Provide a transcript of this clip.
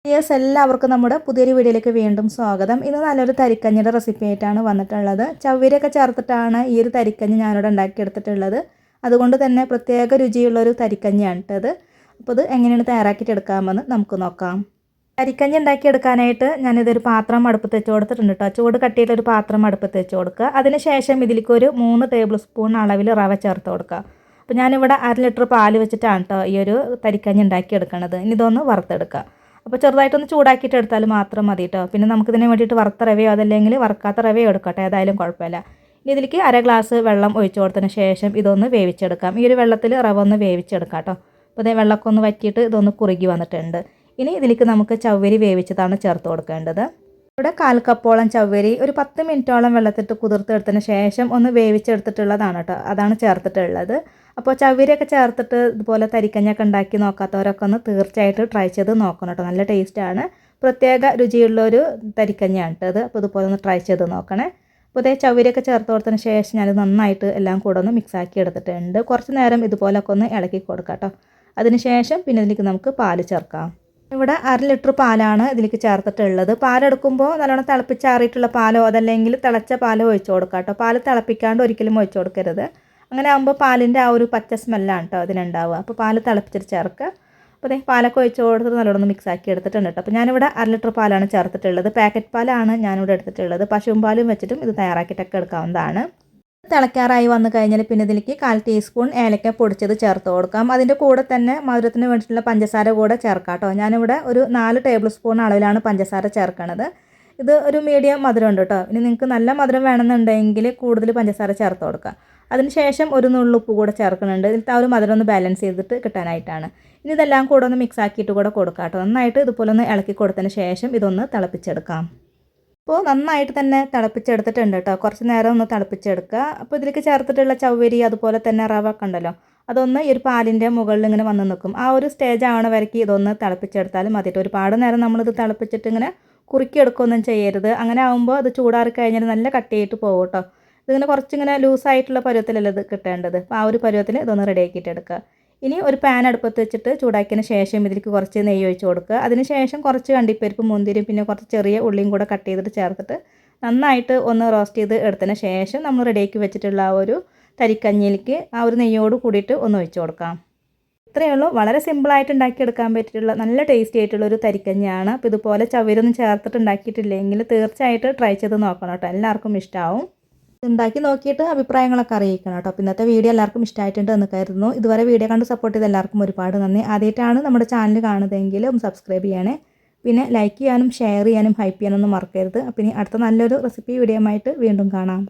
Yes, എല്ലാവർക്കും നമ്മുടെ പുതിയൊരു വീഡിയോയിലേക്ക് വീണ്ടും സ്വാഗതം. ഇന്ന് നല്ലൊരു തരിക്കഞ്ഞിയുടെ റെസിപ്പി ആയിട്ടാണ് വന്നിട്ടുള്ളത്. ചവ്വരിയൊക്കെ ചേർത്തിട്ടാണ് ഈ ഒരു തരിക്കഞ്ഞി ഞാനിവിടെ ഉണ്ടാക്കിയെടുത്തിട്ടുള്ളത്. അതുകൊണ്ട് തന്നെ പ്രത്യേക രുചിയുള്ളൊരു തരിക്കഞ്ഞിയാണ് ഇട്ടത്. അപ്പോൾ ഇത് എങ്ങനെയാണ് തയ്യാറാക്കിയിട്ട് എടുക്കാമെന്ന് നമുക്ക് നോക്കാം. തരിക്കഞ്ഞി ഉണ്ടാക്കിയെടുക്കാനായിട്ട് ഞാനിതൊരു പാത്രം അടുപ്പത്ത് വെച്ച് കൊടുത്തിട്ടുണ്ട് കേട്ടോ. ചൂട് കട്ടിയിലൊരു പാത്രം അടുപ്പത്ത് വെച്ച് കൊടുക്കുക. അതിനുശേഷം ഇതിലേക്ക് ഒരു 3 ടേബിൾ സ്പൂൺ അളവിൽ റവ ചേർത്ത് കൊടുക്കുക. അപ്പോൾ ഞാനിവിടെ 1/2 ലിറ്റർ പാല് വെച്ചിട്ടാണ് കേട്ടോ ഈ ഒരു തരിക്കഞ്ഞി ഉണ്ടാക്കിയെടുക്കുന്നത്. ഇനി ഇതൊന്ന് വറുത്തെടുക്കുക. അപ്പോൾ ചെറുതായിട്ടൊന്ന് ചൂടാക്കിയിട്ട് എടുത്താൽ മാത്രം മതി കേട്ടോ. പിന്നെ നമുക്കിതിന് വേണ്ടിയിട്ട് വറുത്ത റവയോ അതല്ലെങ്കിൽ വറുക്കാത്ത റവയോ എടുക്കട്ടെ, ഏതായാലും കുഴപ്പമില്ല. ഇനി ഇതിലേക്ക് 1/2 ഗ്ലാസ് വെള്ളം ഒഴിച്ചു കൊടുത്തതിന് ശേഷം ഇതൊന്ന് വേവിച്ചെടുക്കാം. ഈ ഒരു വെള്ളത്തിൽ റവ ഒന്ന് വേവിച്ചെടുക്കാം കേട്ടോ. അപ്പോൾ ഇതേ വെള്ളമൊക്കെ ഒന്ന് വറ്റിയിട്ട് ഇതൊന്ന് കുറുകി വന്നിട്ടുണ്ട്. ഇനി ഇതിലേക്ക് നമുക്ക് ചവ്വരി വേവിച്ചതാണ് ചേർത്ത് കൊടുക്കേണ്ടത്. ഇവിടെ 1/4 കപ്പോളം ചവ്വരി ഒരു 10 മിനിറ്റോളം വെള്ളത്തിട്ട് കുതിർത്തെടുത്തതിന് ശേഷം ഒന്ന് വേവിച്ചെടുത്തിട്ടുള്ളതാണ് കേട്ടോ, അതാണ് ചേർത്തിട്ടുള്ളത്. അപ്പോൾ ചവ്വരിയൊക്കെ ചേർത്തിട്ട് ഇതുപോലെ തരിക്കഞ്ഞൊക്കെ ഉണ്ടാക്കി നോക്കാത്തവരൊക്കെ ഒന്ന് തീർച്ചയായിട്ടും ട്രൈ ചെയ്ത് നോക്കണം കേട്ടോ. നല്ല ടേസ്റ്റാണ്, പ്രത്യേക രുചിയുള്ളൊരു തരിക്കഞ്ഞാണ് കേട്ടത്. അപ്പോൾ ഇതുപോലെ ഒന്ന് ട്രൈ ചെയ്ത് നോക്കണേ. അപ്പോൾ ഇതേ ചവ്വരിയൊക്കെ ചേർത്ത് കൊടുത്തതിന് ശേഷം ഞാൻ നന്നായിട്ട് എല്ലാം കൂടെ ഒന്ന് മിക്സാക്കി എടുത്തിട്ടുണ്ട്. കുറച്ച് നേരം ഇതുപോലൊക്കെ ഒന്ന് ഇളക്കി കൊടുക്കാം കേട്ടോ. അതിന് ശേഷം പിന്നെ ഇതിലേക്ക് നമുക്ക് പാല് ചേർക്കാം. ഇവിടെ 1/2 ലിറ്റർ പാലാണ് ഇതിലേക്ക് ചേർത്തിട്ടുള്ളത്. പാലെടുക്കുമ്പോൾ നല്ലോണം തിളപ്പിച്ചാറിയിട്ടുള്ള പാലോ അതല്ലെങ്കിൽ തിളച്ച പാലോ ഒഴിച്ചു കൊടുക്കാം കേട്ടോ. പാല് തിളപ്പിക്കാണ്ട് ഒരിക്കലും ഒഴിച്ചു കൊടുക്കരുത്. അങ്ങനെ ആകുമ്പോൾ പാലിൻ്റെ ആ ഒരു പച്ച സ്മെല്ലാണ് കേട്ടോ അതിനുണ്ടാവുക. അപ്പോൾ പാല് തിളപ്പിച്ചിട്ട് ചേർക്കുക. അപ്പോൾ അതേ പാലൊക്കെ ഒഴിച്ച് കൊടുത്തിട്ട് നല്ലോണം മിക്സാക്കി എടുത്തിട്ടുണ്ട് കേട്ടോ. അപ്പോൾ ഞാനിവിടെ 1/2 ലിറ്റർ പാലാണ് ചേർത്തിട്ടുള്ളത്. പാക്കറ്റ് പാലാണ് ഞാനിവിടെ എടുത്തിട്ടുള്ളത്. പശുവും പാലും വെച്ചിട്ടും ഇത് തയ്യാറാക്കിയിട്ടൊക്കെ എടുക്കാവുന്നതാണ്. തിളയ്ക്കാറായി വന്നു കഴിഞ്ഞാൽ പിന്നെ ഇതിലേക്ക് 1/4 ടീസ്പൂൺ ഏലക്ക പൊടിച്ചത് ചേർത്ത് കൊടുക്കാം. അതിൻ്റെ കൂടെ തന്നെ മധുരത്തിന് വേണ്ടിയിട്ടുള്ള പഞ്ചസാര കൂടെ ചേർക്കാം കേട്ടോ. ഞാനിവിടെ ഒരു 4 ടേബിൾ സ്പൂൺ അളവിലാണ് പഞ്ചസാര ചേർക്കണത്. ഇത് ഒരു മീഡിയം മധുരം ഉണ്ട് കേട്ടോ. ഇനി നിങ്ങൾക്ക് നല്ല മധുരം വേണമെന്നുണ്ടെങ്കിൽ കൂടുതൽ പഞ്ചസാര ചേർത്ത് കൊടുക്കുക. അതിനുശേഷം ഒരു നുള്ളുപ്പ് കൂടെ ചേർക്കുന്നുണ്ട്. ഇതിൽ ആ ഒരു മധുരം ഒന്ന് ബാലൻസ് ചെയ്തിട്ട് കിട്ടാനായിട്ടാണ്. ഇനി ഇതെല്ലാം കൂടെ ഒന്ന് മിക്സ് ആക്കിയിട്ട് കൂടെ കൊടുക്കാം കേട്ടോ. നന്നായിട്ട് ഇതുപോലെ ഒന്ന് ഇളക്കി കൊടുത്തതിന് ശേഷം ഇതൊന്ന് തിളപ്പിച്ചെടുക്കാം. അപ്പോൾ നന്നായിട്ട് തന്നെ തിളപ്പിച്ചെടുത്തിട്ടുണ്ട് കേട്ടോ. കുറച്ച് നേരം ഒന്ന് തിളപ്പിച്ചെടുക്കുക. അപ്പോൾ ഇതിലേക്ക് ചേർത്തിട്ടുള്ള ചവ്വരി അതുപോലെ തന്നെ റവ ഒക്കെ ഉണ്ടല്ലോ, അതൊന്ന് ഈ ഒരു പാലിൻ്റെ മുകളിൽ ഇങ്ങനെ വന്ന് നിൽക്കും. ആ ഒരു സ്റ്റേജ് ആവണ വരയ്ക്ക് ഇതൊന്ന് തിളപ്പിച്ചെടുത്താലും മതിയിട്ട്. ഒരുപാട് നേരം നമ്മളിത് തിളപ്പിച്ചിട്ട് ഇങ്ങനെ കുറുക്കിയെടുക്കുകയൊന്നും ചെയ്യരുത്. അങ്ങനെ ആകുമ്പോൾ അത് ചൂടാറി കഴിഞ്ഞാൽ നല്ല കട്ടിയായിട്ട് പോകും കേട്ടോ. ഇതിങ്ങനെ കുറച്ചിങ്ങനെ ലൂസായിട്ടുള്ള പരുവത്തിലല്ല ഇത് കിട്ടേണ്ടത്. അപ്പോൾ ആ ഒരു പരുവത്തിൽ ഇതൊന്ന് റെഡിയാക്കിയിട്ട് എടുക്കുക. ഇനി ഒരു പാൻ അടുപ്പത്ത് വെച്ചിട്ട് ചൂടാക്കിയതിന് ശേഷം ഇതിലേക്ക് കുറച്ച് നെയ്യ് ഒഴിച്ച് കൊടുക്കുക. അതിന് ശേഷം കുറച്ച് അണ്ടിപ്പരിപ്പ് മുന്തിരിയും പിന്നെ കുറച്ച് ചെറിയ ഉള്ളിയും കൂടെ കട്ട് ചെയ്തിട്ട് ചേർത്തിട്ട് നന്നായിട്ട് ഒന്ന് റോസ്റ്റ് ചെയ്ത് എടുത്തതിന് ശേഷം നമ്മൾ റെഡിയാക്കി വെച്ചിട്ടുള്ള ആ ഒരു തരിക്കഞ്ഞിയിലേക്ക് ആ ഒരു നെയ്യോട് കൂടിയിട്ട് ഒന്ന് ഒഴിച്ച് കൊടുക്കാം. ഇത്രയേ ഉള്ളൂ. വളരെ സിമ്പിളായിട്ട് ഉണ്ടാക്കിയെടുക്കാൻ പറ്റിയിട്ടുള്ള നല്ല ടേസ്റ്റി ആയിട്ടുള്ള ഒരു തരിക്കഞ്ഞിയാണ്. അപ്പോൾ ഇതുപോലെ ചവ്വരൊന്നും ചേർത്തിട്ട് ഉണ്ടാക്കിയിട്ടില്ലെങ്കിൽ തീർച്ചയായിട്ടും ട്രൈ ചെയ്ത് നോക്കണം കേട്ടോ. എല്ലാവർക്കും ഇഷ്ടമാവും. ഉണ്ടാക്കി നോക്കിയിട്ട് അഭിപ്രായങ്ങളൊക്കെ അറിയിക്കണം കേട്ടോ. അപ്പോൾ ഇന്നത്തെ വീഡിയോ എല്ലാവർക്കും ഇഷ്ടമായിട്ടുണ്ട് എന്ന് കരുതുന്നു. ഇതുവരെ വീഡിയോ കണ്ട് സപ്പോർട്ട് ചെയ്ത് എല്ലാവർക്കും ഒരുപാട് നന്ദി. ആദ്യമായിട്ടാണ് നമ്മുടെ ചാനൽ കാണുന്നതെങ്കിൽ ഒന്ന് സബ്സ്ക്രൈബ് ചെയ്യണേ. പിന്നെ ലൈക്ക് ചെയ്യാനും ഷെയർ ചെയ്യാനും ഹൈപ്പ് ചെയ്യാനൊന്നും മറക്കരുത്. അപ്പോൾ ഇനി അടുത്ത നല്ലൊരു റെസിപ്പി വീഡിയോ ആയിട്ട് വീണ്ടും കാണാം.